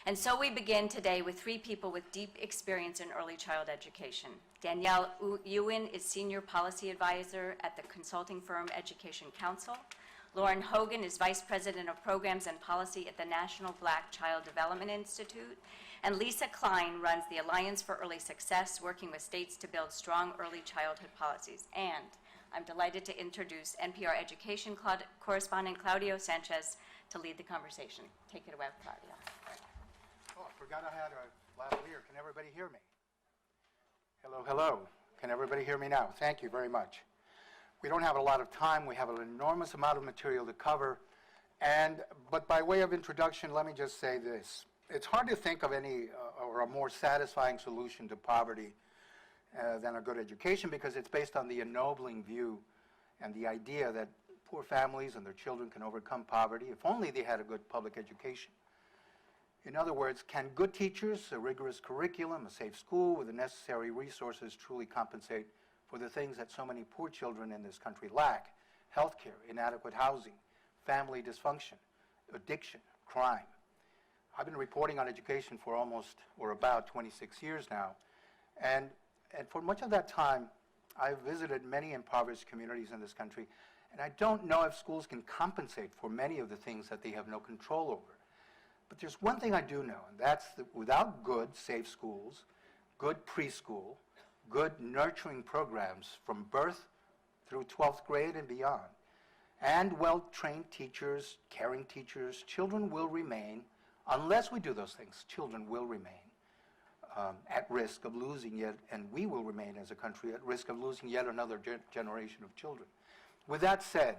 And so we begin today with three people with deep experience in early child education. Danielle Ewen is Senior Policy Advisor at the consulting firm EducationCounsel. Lauren Hogan is Vice President of Programs and Policy at the National Black Child Development Institute. And Lisa Klein runs the Alliance for Early Success, working with states to build strong early childhood policies. And I'm delighted to introduce NPR education correspondent Claudio Sanchez to lead the conversation. Take it away, Claudio. Oh, I forgot I had a lavalier. Can everybody hear me? Hello, hello. Can everybody hear me now? Thank you very much. We don't have a lot of time. We have an enormous amount of material to cover. But by way of introduction, let me just say this. It's hard to think of any or a more satisfying solution to poverty than a good education, because it's based on the ennobling view and the idea that poor families and their children can overcome poverty if only they had a good public education. In other words, can good teachers, a rigorous curriculum, a safe school with the necessary resources truly compensate for the things that so many poor children in this country lack? Healthcare, inadequate housing, family dysfunction, addiction, crime. I've been reporting on education for about 26 years now. And for much of that time, I've visited many impoverished communities in this country, and I don't know if schools can compensate for many of the things that they have no control over. But there's one thing I do know, and that's that without good, safe schools, good preschool, good nurturing programs from birth through 12th grade and beyond, and well-trained teachers, caring teachers, children will remain, unless we do those things, children will remain at risk of losing yet, and we will remain as a country at risk of losing yet another generation of children. With that said,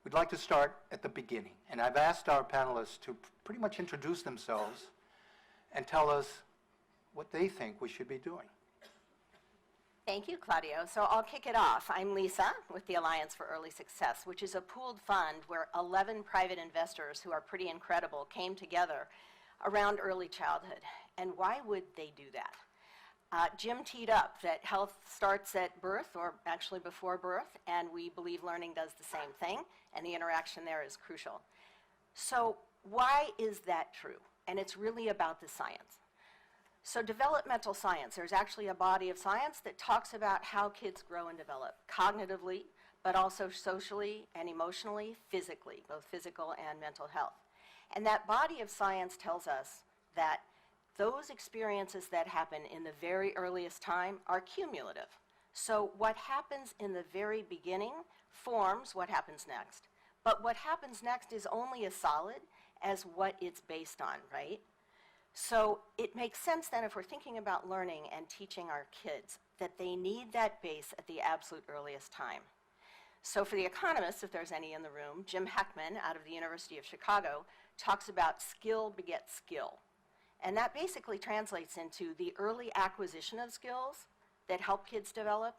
we'd like to start at the beginning, and I've asked our panelists to pretty much introduce themselves and tell us what they think we should be doing. Thank you, Claudio. So I'll kick it off. I'm Lisa with the Alliance for Early Success, which is a pooled fund where 11 private investors who are pretty incredible came together around early childhood. And why would they do that? Jim teed up that health starts at birth, or actually before birth, and we believe learning does the same thing, and the interaction there is crucial. So why is that true? And it's really about the science. So developmental science, there's actually a body of science that talks about how kids grow and develop cognitively, but also socially and emotionally, physically, both physical and mental health. And that body of science tells us that those experiences that happen in the very earliest time are cumulative. So what happens in the very beginning forms what happens next. But what happens next is only as solid as what it's based on, right? So it makes sense then, if we're thinking about learning and teaching our kids, that they need that base at the absolute earliest time. So for the economists, if there's any in the room, Jim Heckman out of the University of Chicago talks about skill begets skill. And that basically translates into the early acquisition of skills that help kids develop,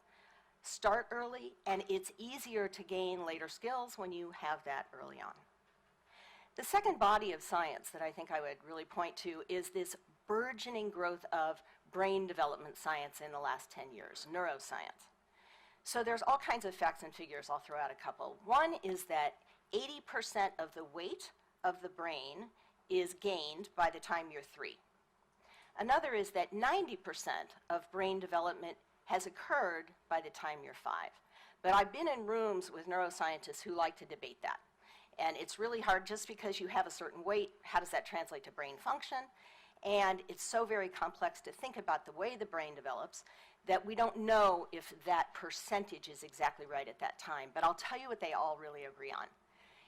start early, and it's easier to gain later skills when you have that early on. The second body of science that I think I would really point to is this burgeoning growth of brain development science in the last 10 years, neuroscience. So there's all kinds of facts and figures. I'll throw out a couple. One is that 80% of the weight of the brain is gained by the time you're 3. Another is that 90% of brain development has occurred by the time you're 5. But I've been in rooms with neuroscientists who like to debate that. And it's really hard. Just because you have a certain weight, how does that translate to brain function? And it's so very complex to think about the way the brain develops that we don't know if that percentage is exactly right at that time. But I'll tell you what they all really agree on.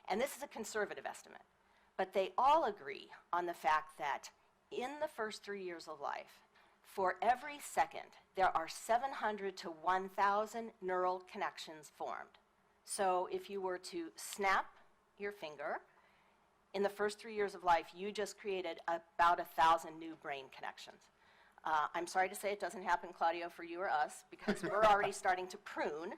And this is a conservative estimate. But they all agree on the fact that in the first 3 years of life, for every second, there are 700 to 1,000 neural connections formed. So if you were to snap your finger, in the first 3 years of life, you just created about 1,000 new brain connections. I'm sorry to say it doesn't happen, Claudio, for you or us, because we're already starting to prune.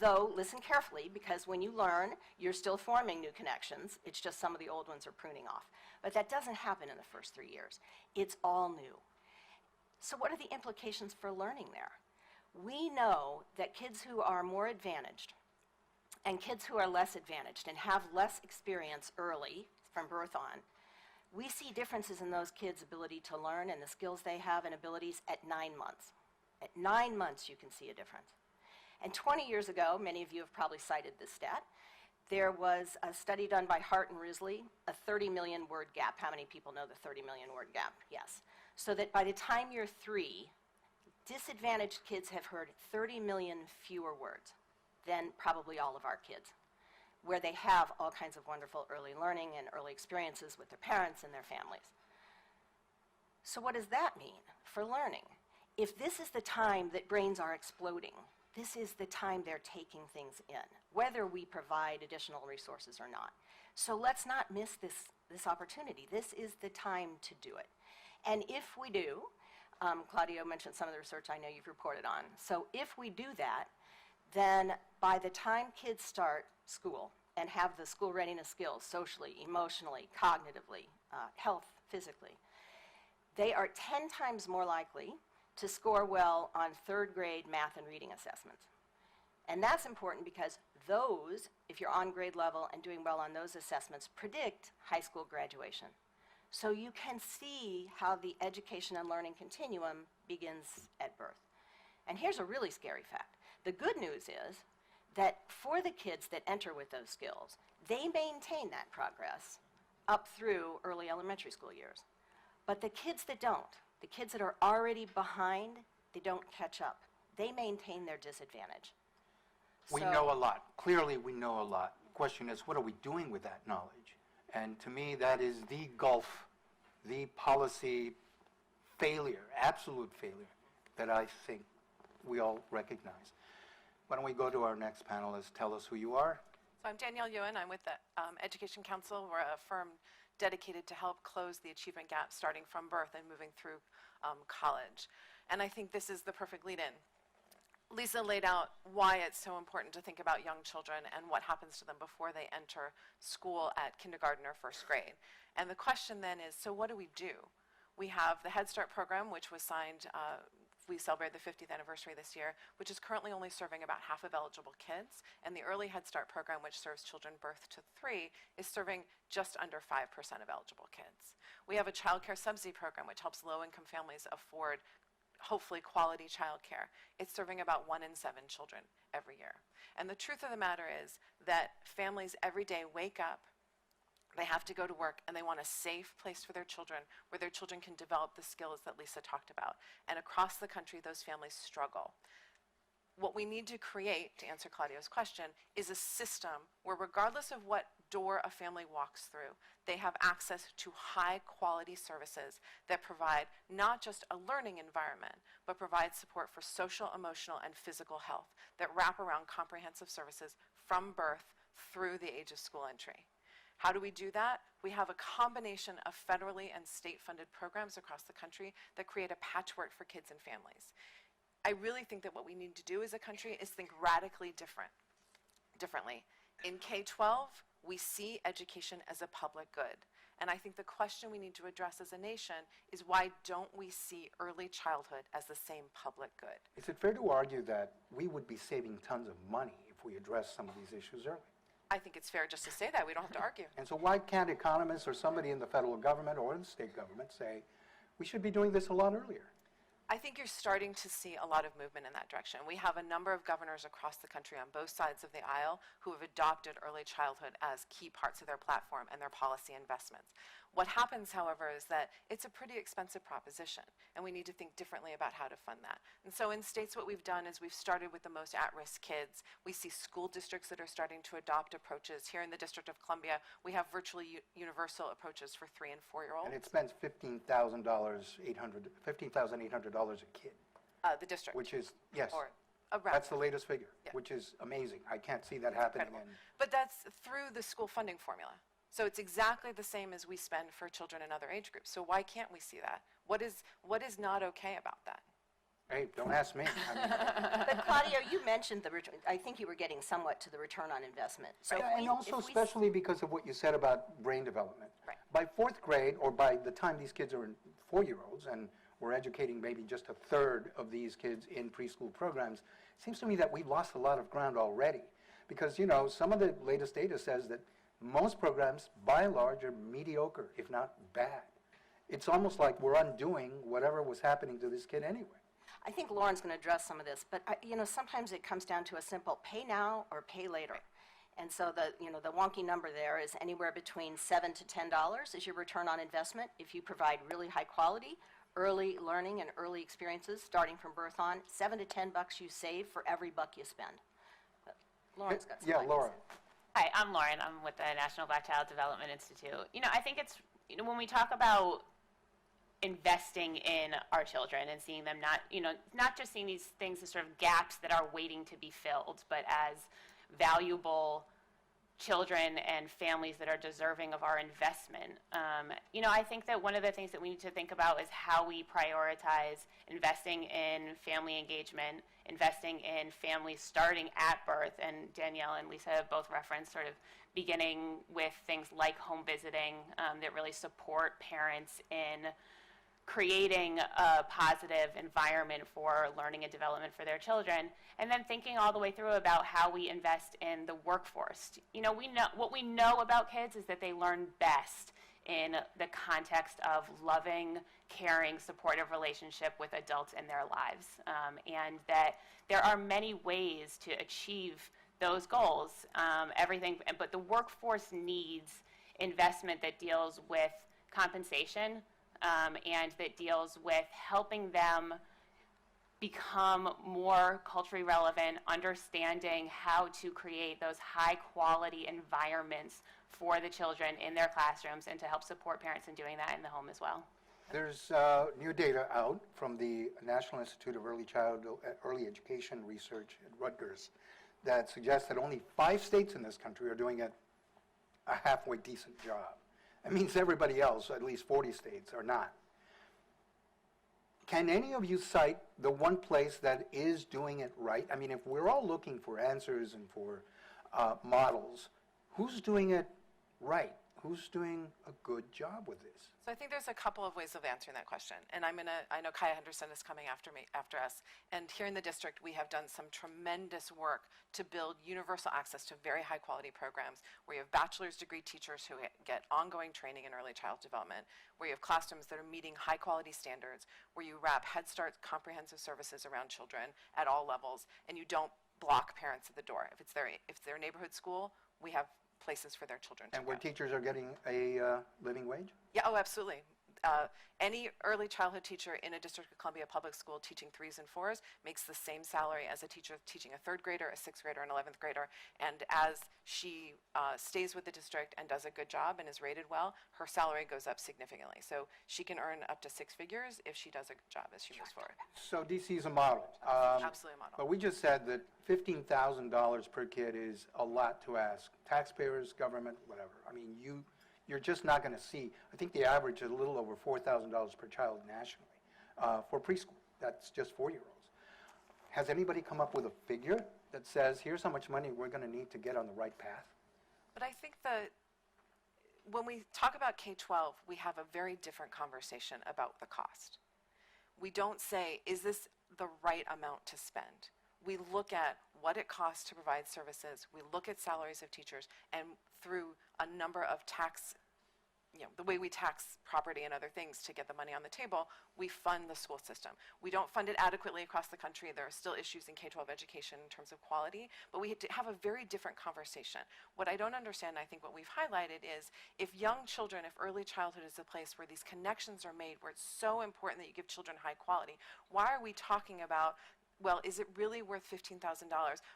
Though, listen carefully, because when you learn, you're still forming new connections. It's just some of the old ones are pruning off. But that doesn't happen in the first 3 years. It's all new. So what are the implications for learning there? We know that kids who are more advantaged and kids who are less advantaged and have less experience early, from birth on, We see differences in those kids' ability to learn and the skills they have and abilities at 9 months. At 9 months, you can see a difference. And 20 years ago, many of you have probably cited this stat, there was a study done by Hart and Risley, a 30 million word gap. How many people know the 30 million word gap? Yes. So that by the time you're 3, disadvantaged kids have heard 30 million fewer words than probably all of our kids, where they have all kinds of wonderful early learning and early experiences with their parents and their families. So what does that mean for learning? If this is the time that brains are exploding, this is the time they're taking things in, whether we provide additional resources or not. So let's not miss this opportunity. This is the time to do it. And if we do, Claudio mentioned some of the research I know you've reported on. So if we do that, then by the time kids start school and have the school readiness skills, socially, emotionally, cognitively, health, physically, they are 10 times more likely to score well on 3rd grade math and reading assessments. And that's important because those, if you're on grade level and doing well on those assessments, predict high school graduation. So you can see how the education and learning continuum begins at birth. And here's a really scary fact. The good news is that for the kids that enter with those skills, they maintain that progress up through early elementary school years. But the kids that don't, the kids that are already behind, they don't catch up. They maintain their disadvantage. We know a lot. Clearly, we know a lot. The question is, what are we doing with that knowledge? And to me, that is the gulf, the policy failure, absolute failure, that I think we all recognize. Why don't we go to our next panelist, tell us who you are. So I'm Danielle Ewen. I'm with the EducationCounsel. We're a firm dedicated to help close the achievement gap starting from birth and moving through college. And I think this is the perfect lead-in. Lisa laid out why it's so important to think about young children and what happens to them before they enter school at kindergarten or 1st grade. And the question then is, so what do we do? We have the Head Start program, which was signed, we celebrate the 50th anniversary this year, which is currently only serving about half of eligible kids. And the Early Head Start program, which serves children birth to 3, is serving just under 5% of eligible kids. We have a child care subsidy program, which helps low-income families afford hopefully quality childcare. It's serving about 1 in 7 children every year. And the truth of the matter is that families every day wake up, they have to go to work, and they want a safe place for their children where their children can develop the skills that Lisa talked about. And across the country, those families struggle. What we need to create, to answer Claudio's question, is a system where regardless of what door a family walks through, they have access to high-quality services that provide not just a learning environment, but provide support for social, emotional, and physical health that wrap around comprehensive services from birth through the age of school entry. How do we do that? We have a combination of federally and state-funded programs across the country that create a patchwork for kids and families. I really think that what we need to do as a country is think radically differently. In K-12, we see education as a public good. And I think the question we need to address as a nation is, why don't we see early childhood as the same public good? Is it fair to argue that we would be saving tons of money if we address some of these issues early? I think it's fair just to say that. We don't have to argue. And so why can't economists or somebody in the federal government or in the state government say, we should be doing this a lot earlier? I think you're starting to see a lot of movement in that direction. We have a number of governors across the country on both sides of the aisle who have adopted early childhood as key parts of their platform and their policy investments. What happens, however, is that it's a pretty expensive proposition, and we need to think differently about how to fund that. And so in states, what we've done is we've started with the most at-risk kids. We see school districts that are starting to adopt approaches. Here in the District of Columbia, we have virtually universal approaches for 3- and 4-year-olds. And it spends $15,800 a kid. The district. Which is, yes, Or around that's the there. latest figure, Yeah. which is amazing. I can't see that happening Incredible. in. But that's through the school funding formula. So it's exactly the same as we spend for children in other age groups. So why can't we see that? What is not okay about that? Hey, don't ask me. I mean, But Claudio, you mentioned the return. I think you were getting somewhat to the return on investment. So if and we- also if we- especially because of what you said about brain development. Right. By 4th grade, or by the time these kids are in 4-year-olds, and we're educating maybe just a third of these kids in preschool programs, it seems to me that we've lost a lot of ground already. Because, you know, some of the latest data says that Most programs, by and large, are mediocre, if not bad. It's almost like we're undoing whatever was happening to this kid anyway. I think Lauren's going to address some of this, but sometimes it comes down to a simple pay now or pay later. And so the wonky number there is anywhere between $7 to $10 is your return on investment if you provide really high quality, early learning and early experiences starting from birth on. $7 to $10 you save for every buck you spend. But Lauren's got some Yeah, ideas. Laura. Hi, I'm Lauren. I'm with the National Black Child Development Institute. I think it's, when we talk about investing in our children and seeing them not just seeing these things as sort of gaps that are waiting to be filled, but as valuable children and families that are deserving of our investment. I think that one of the things that we need to think about is how we prioritize investing in family engagement, investing in families starting at birth, and Danielle and Lisa have both referenced sort of beginning with things like home visiting that really support parents in creating a positive environment for learning and development for their children, and then thinking all the way through about how we invest in the workforce. What we know about kids is that they learn best in the context of loving, caring, supportive relationship with adults in their lives, and that there are many ways to achieve those goals. But the workforce needs investment that deals with compensation, and that deals with helping them become more culturally relevant, understanding how to create those high-quality environments for the children in their classrooms, and to help support parents in doing that in the home as well. There's new data out from the National Institute of Early Education Research at Rutgers that suggests that only 5 states in this country are doing a halfway decent job. It means everybody else, at least 40 states, are not. Can any of you cite the one place that is doing it right? I mean, if we're all looking for answers and for models, who's doing it right? Who's doing a good job with this? So I think there's a couple of ways of answering that question, and I know Kaya Henderson is coming after us, and here in the district we have done some tremendous work to build universal access to very high quality programs where you have bachelor's degree teachers who get ongoing training in early child development, where you have classrooms that are meeting high quality standards, where you wrap Head Start comprehensive services around children at all levels, and you don't block parents at the door. If it's their neighborhood school, we have places for their children to And where go. teachers are getting a living wage? Yeah, oh, absolutely. Any early childhood teacher in a District of Columbia public school teaching 3s and 4s makes the same salary as a teacher teaching a 3rd grader, a 6th grader, and 11th grader. And as she stays with the district and does a good job and is rated well, her salary goes up significantly. So she can earn up to 6 figures if she does a good job as she moves forward. So DC is a model. Absolutely a model. But we just said that $15,000 per kid is a lot to ask. Taxpayers, government, whatever. I mean, you're just not going to see. I think the average is a little over $4,000 per child nationally for preschool. That's just 4-year-olds. Has anybody come up with a figure that says, here's how much money we're going to need to get on the right path? But I think that when we talk about K-12, we have a very different conversation about the cost. We don't say, is this the right amount to spend? We look at what it costs to provide services. We look at salaries of teachers, and through a number of tax, the way we tax property and other things to get the money on the table, we fund the school system. We don't fund it adequately across the country. There are still issues in K-12 education in terms of quality, but we have a very different conversation. What I don't understand, I think what we've highlighted is if young children, if early childhood is a place where these connections are made, where it's so important that you give children high quality, why are we talking about, well, is it really worth $15,000,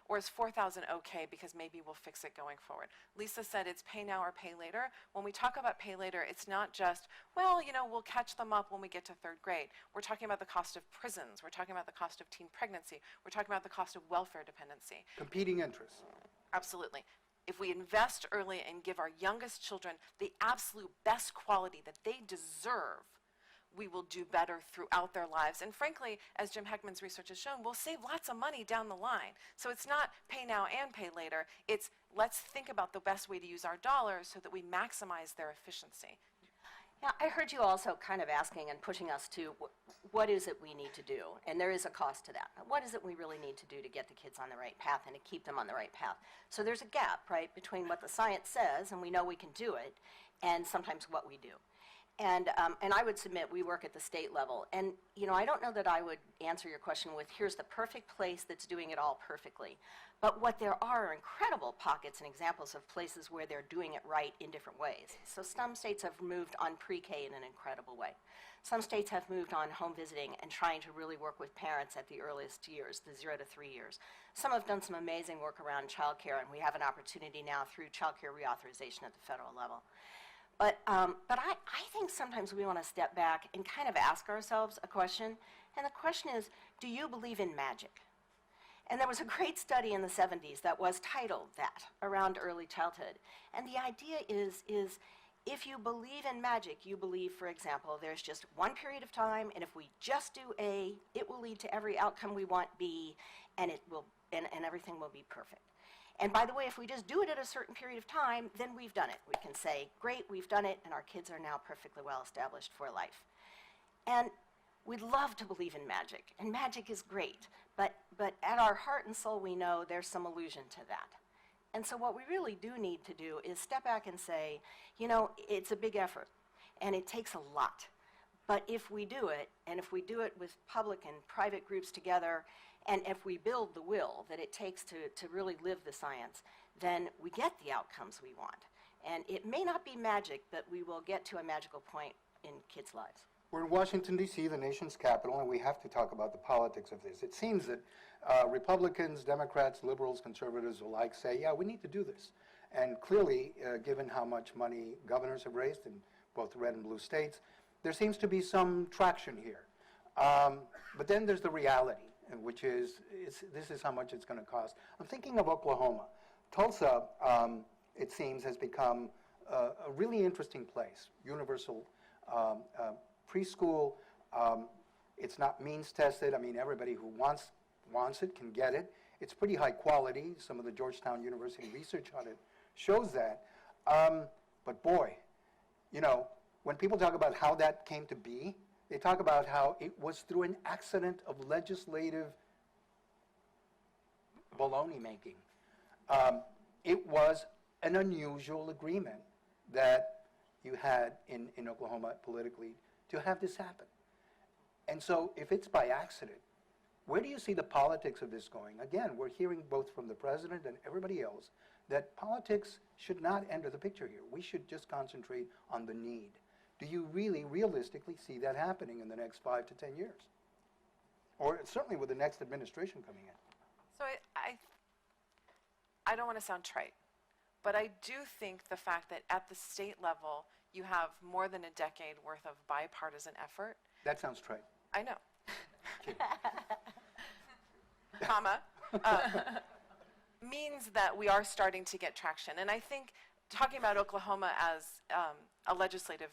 or is $4,000 okay because maybe we'll fix it going forward? Lisa said it's pay now or pay later. When we talk about pay later, it's not just, well, we'll catch them up when we get to 3rd grade. We're talking about the cost of prisons. We're talking about the cost of teen pregnancy. We're talking about the cost of welfare dependency. Competing interests. Absolutely. If we invest early and give our youngest children the absolute best quality that they deserve, we will do better throughout their lives. And frankly, as Jim Heckman's research has shown, we'll save lots of money down the line. So it's not pay now and pay later. It's let's think about the best way to use our dollars so that we maximize their efficiency. Yeah, I heard you also kind of asking and pushing us to, what is it we need to do? And there is a cost to that. What is it we really need to do to get the kids on the right path and to keep them on the right path? So there's a gap, right, between what the science says, and we know we can do it, and sometimes what we do. And I would submit we work at the state level. And, you know, I don't know that I would answer your question with, here's the perfect place that's doing it all perfectly. But what there are incredible pockets and examples of places where they're doing it right in different ways. So some states have moved on pre-K in an incredible way. Some states have moved on home visiting and trying to really work with parents at the earliest years, the 0 to 3 years. Some have done some amazing work around childcare, and we have an opportunity now through childcare reauthorization at the federal level. But I think sometimes we want to step back and kind of ask ourselves a question, and the question is, do you believe in magic? And there was a great study in the 70s that was titled that, around early childhood. And the idea is if you believe in magic, you believe, for example, there's just one period of time, and if we just do A, it will lead to every outcome we want B, and everything will be perfect. And by the way, if we just do it at a certain period of time, then we've done it. We can say, great, we've done it, and our kids are now perfectly well established for life. And we'd love to believe in magic, and magic is great, but at our heart and soul, we know there's some illusion to that. And so what we really do need to do is step back and say, you know, it's a big effort, and it takes a lot. But if we do it, and if we do it with public and private groups together, and if we build the will that it takes to really live the science, then we get the outcomes we want. And it may not be magic, but we will get to a magical point in kids' lives. We're in Washington, D.C., the nation's capital, and we have to talk about the politics of this. It seems that Republicans, Democrats, liberals, conservatives alike say, yeah, we need to do this. And clearly, given how much money governors have raised in both red and blue states, there seems to be some traction here. But then there's the reality, which is this is how much it's going to cost. I'm thinking of Oklahoma. Tulsa, it seems, has become a really interesting place. Universal preschool. It's not means tested. I mean, everybody who wants it can get it. It's pretty high quality. Some of the Georgetown University research on it shows that. But boy, you know, when people talk about how that came to be, they talk about how it was through an accident of legislative baloney making. It was an unusual agreement that you had in Oklahoma politically to have this happen. And so if it's by accident, where do you see the politics of this going? Again, we're hearing both from the president and everybody else that politics should not enter the picture here. We should just concentrate on the need. Do you really realistically see that happening in the next 5 to 10 years? Or certainly with the next administration coming in? So I don't want to sound trite, but I do think the fact that at the state level, you have more than a decade worth of bipartisan effort. That sounds trite. I know. Comma, means that we are starting to get traction. And I think talking about Oklahoma as a legislative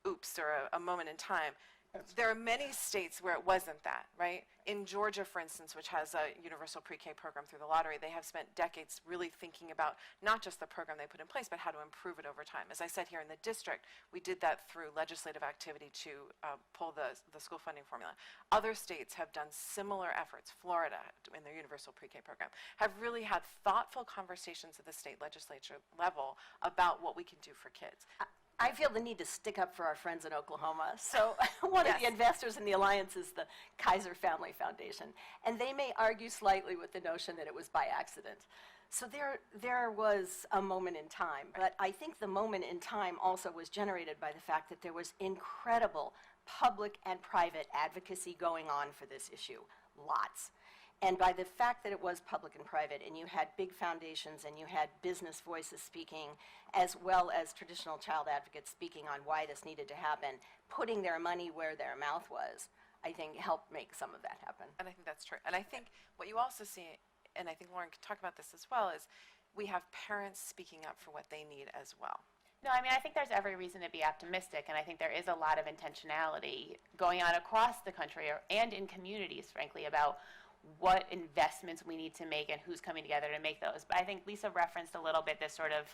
oops or a moment in time, there are many states where it wasn't that, right? In Georgia, for instance, which has a universal pre-K program through the lottery, they have spent decades really thinking about not just the program they put in place, but how to improve it over time. As I said here in the district, we did that through legislative activity to pull the school funding formula. Other states have done similar efforts. Florida, in their universal pre-K program, have really had thoughtful conversations at the state legislature level about what we can do for kids. I feel the need to stick up for our friends in Oklahoma. So one of the investors in the alliance is the Kaiser Family Foundation, and they may argue slightly with the notion that it was by accident. So there was a moment in time, but I think the moment in time also was generated by the fact that there was incredible public and private advocacy going on for this issue, lots. And by the fact that it was public and private, and you had big foundations, and you had business voices speaking, as well as traditional child advocates speaking on why this needed to happen, putting their money where their mouth was, I think helped make some of that happen. And I think that's true. And I think what you also see, and I think Lauren could talk about this as well, is we have parents speaking up for what they need as well. No, I mean, I think there's every reason to be optimistic, and I think there is a lot of intentionality going on across the country and in communities, frankly, about what investments we need to make and who's coming together to make those. But I think Lisa referenced a little bit this sort of,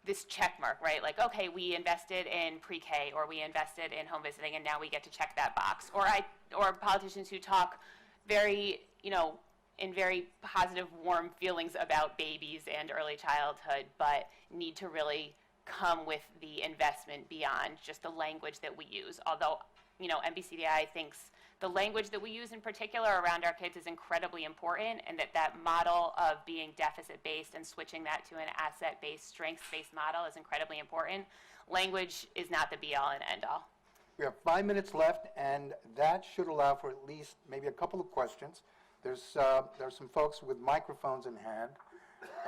this check mark, right? Like, okay, we invested in pre-K, or we invested in home visiting, and now we get to check that box. Or politicians who talk very, in very positive, warm feelings about babies and early childhood, but need to really come with the investment beyond just the language that we use. Although, MBCDI thinks the language that we use in particular around our kids is incredibly important, and that model of being deficit-based and switching that to an asset-based, strengths-based model is incredibly important. Language is not the be-all and end-all. We have 5 minutes left, and that should allow for at least maybe a couple of questions. There's some folks with microphones in hand,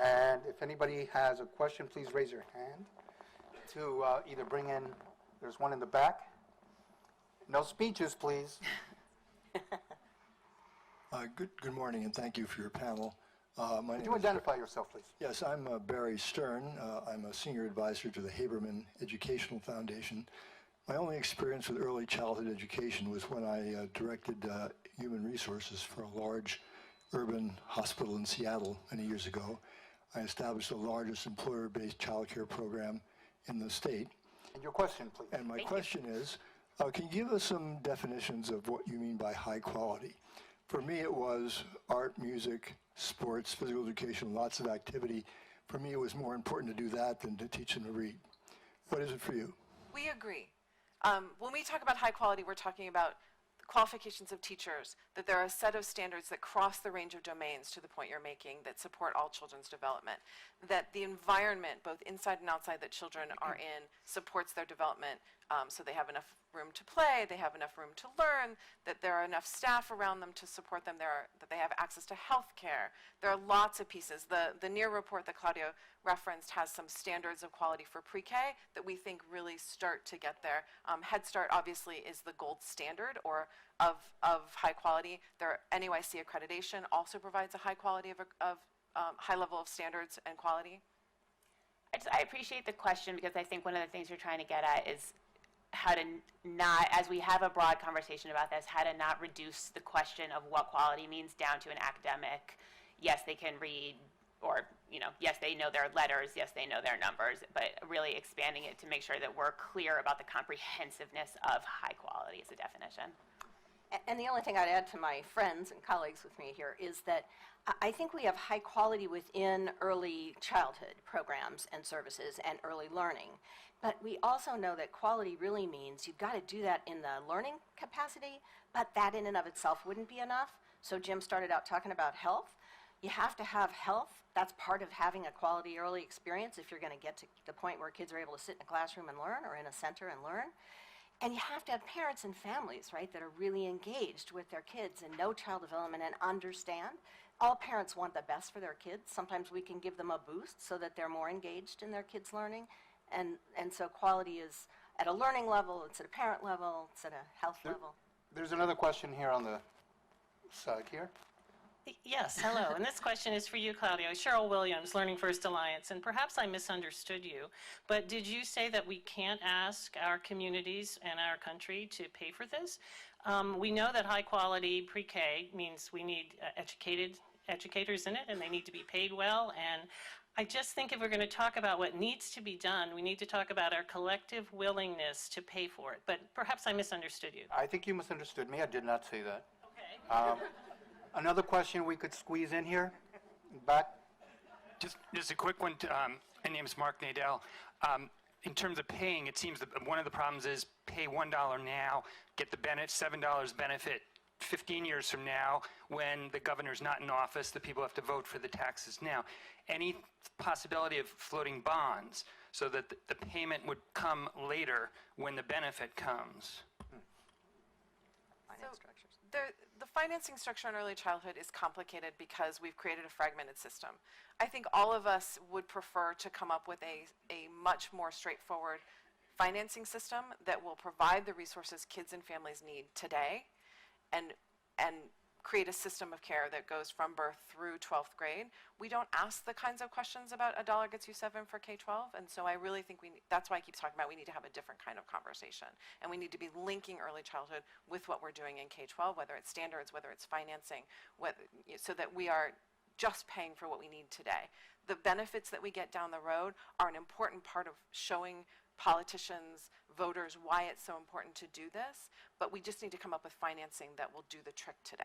and if anybody has a question, please raise your hand to either bring in, there's one in the back. No speeches, please. Good morning, and thank you for your panel. My Could name you is identify yourself, please? Yes, I'm Barry Stern. I'm a senior advisor to the Haberman Educational Foundation. My only experience with early childhood education was when I directed human resources for a large urban hospital in Seattle many years ago. I established the largest employer-based child care program in the state. And your question, please. And my question is, can you give us some definitions of what you mean by high quality? For me, it was art, music, sports, physical education, lots of activity. For me, it was more important to do that than to teach them to read. What is it for you? We agree. When we talk about high quality, we're talking about the qualifications of teachers, that there are a set of standards that cross the range of domains to the point you're making that support all children's development, that the environment, both inside and outside that children are in, supports their development, so they have enough room to play, they have enough room to learn, that there are enough staff around them to support them, that they have access to health care. There are lots of pieces. The NEAR report that Claudio referenced has some standards of quality for pre-K that we think really start to get there. Head Start obviously is the gold standard of high quality. Their NAYC accreditation also provides a high quality of high level of standards and quality. I appreciate the question, because I think one of the things you're trying to get at is how to not, as we have a broad conversation about this, how to not reduce the question of what quality means down to an academic, yes, they can read, or, yes, they know their letters, yes, they know their numbers, but really expanding it to make sure that we're clear about the comprehensiveness of high quality as a definition. And the only thing I'd add to my friends and colleagues with me here is that I think we have high quality within early childhood programs and services and early learning. But we also know that quality really means you've got to do that in the learning capacity, but that in and of itself wouldn't be enough. So Jim started out talking about health. You have to have health. That's part of having a quality early experience if you're going to get to the point where kids are able to sit in a classroom and learn, or in a center and learn. And you have to have parents and families, right, that are really engaged with their kids and know child development and understand. All parents want the best for their kids. Sometimes we can give them a boost so that they're more engaged in their kids' learning. And so quality is at a learning level, it's at a parent level, it's at a health level. There's another question here on the side here. Yes, hello. And this question is for you, Claudio. Cheryl Williams, Learning First Alliance. And perhaps I misunderstood you, but did you say that we can't ask our communities and our country to pay for this? We know that high quality pre-K means we need educators in it, and they need to be paid well. And I just think if we're going to talk about what needs to be done, we need to talk about our collective willingness to pay for it. But perhaps I misunderstood you. I think you misunderstood me. I did not say that. Okay. Another question we could squeeze in here, back. Just a quick one. My name is Mark Nadell. In terms of paying, it seems that one of the problems is pay $1 now, get the $7 benefit 15 years from now, when the governor's not in office, the people have to vote for the taxes now. Any possibility of floating bonds so that the payment would come later when the benefit comes? Finance structures. The financing structure in early childhood is complicated because we've created a fragmented system. I think all of us would prefer to come up with a much more straightforward financing system that will provide the resources kids and families need today, and create a system of care that goes from birth through 12th grade. We don't ask the kinds of questions about $1 gets you 7 for K-12, and so I really think that's why I keep talking about we need to have a different kind of conversation, and we need to be linking early childhood with what we're doing in K-12, whether it's standards, whether it's financing, so that we are just paying for what we need today. The benefits that we get down the road are an important part of showing politicians, voters, why it's so important to do this, but we just need to come up with financing that will do the trick today.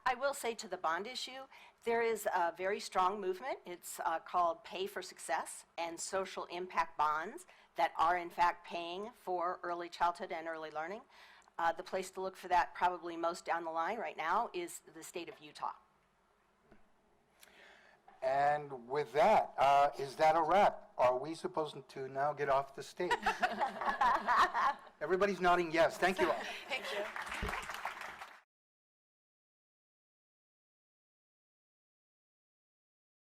I will say to the bond issue, there is a very strong movement. It's called Pay for Success and social impact bonds that are in fact paying for early childhood and early learning. The place to look for that probably most down the line right now is the state of Utah. And with that, is that a wrap? Are we supposed to now get off the stage? Everybody's nodding yes. Thank you all. Thank you.